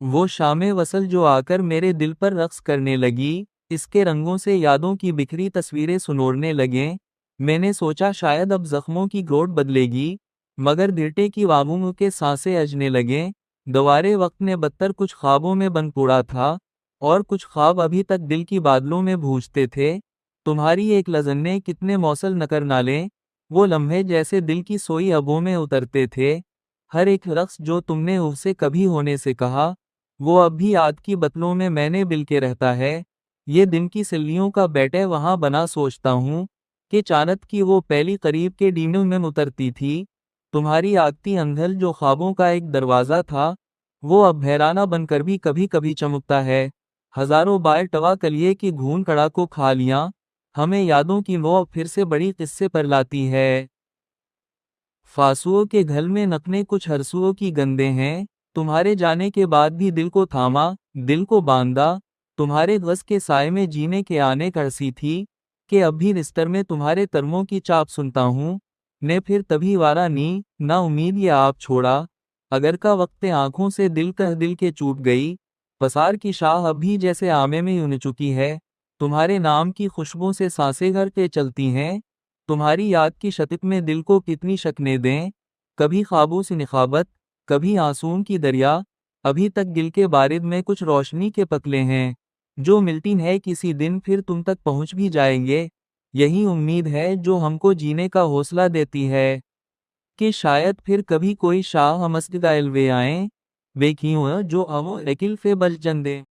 وہ شام وصل جو آ کر میرے دل پر رقص کرنے لگی، اس کے رنگوں سے یادوں کی بکھری تصویریں سنورنے لگیں۔ میں نے سوچا شاید اب زخموں کی گروٹ بدلے گی، مگر گرٹے کی واگوں کے سانسیں اجنے لگیں۔ دوارے وقت نے بدتر کچھ خوابوں میں بن پوڑا تھا، اور کچھ خواب ابھی تک دل کی بادلوں میں بھونجتے تھے۔ تمہاری ایک لذن نے کتنے موصل نکر نالے، وہ لمحے جیسے دل کی سوئی ابوں میں اترتے تھے۔ ہر ایک رقص جو تم نے اسے کبھی ہونے سے کہا، وہ اب بھی یاد کی بتلوں میں نے بل کے رہتا ہے۔ یہ دن کی سلیوں کا بیٹے وہاں بنا سوچتا ہوں، کہ چاند کی وہ پہلی قریب کے ڈینوں میں اترتی تھی۔ تمہاری آگتی انگل جو خوابوں کا ایک دروازہ تھا، وہ اب حیرانہ بن کر بھی کبھی کبھی چمکتا ہے۔ ہزاروں بار ٹوا کلیے کی گھون کڑا کو کھا لیاں، ہمیں یادوں کی وہ پھر سے بڑی قصے پر لاتی ہے۔ فاسوؤں کے گھل میں نقنے کچھ ہرسوؤں کی گندے ہیں، تمہارے جانے کے بعد بھی دل کو تھاما، دل کو باندھا۔ تمہارے غز کے سائے میں جینے کے آنے کڑسی تھی، کہ اب بھی نستر میں تمہارے ترموں کی چاپ سنتا ہوں۔ نے پھر تبھی وارا نی نہ امید یہ آپ چھوڑا، اگر کا وقت آنکھوں سے دل کر دل کے چوٹ گئی۔ پسار کی شاہ اب بھی جیسے آمے میں یون چکی ہے، تمہارے نام کی خوشبوں سے سانسیں گھر کے چلتی ہیں۔ تمہاری یاد کی شتک میں دل کو کتنی شکنے دیں، کبھی خوابوں سے نخابت، کبھی آنسوؤں کی دریا۔ ابھی تک دل کے بارد میں کچھ روشنی کے پتلے ہیں، جو ملتی ہے کسی دن پھر تم تک پہنچ بھی جائیں گے۔ یہی امید ہے جو ہم کو جینے کا حوصلہ دیتی ہے، کہ شاید پھر کبھی کوئی شاہ ہمسدائل وے آئیں، وے کیوں جو امو اکل فے بل جندے۔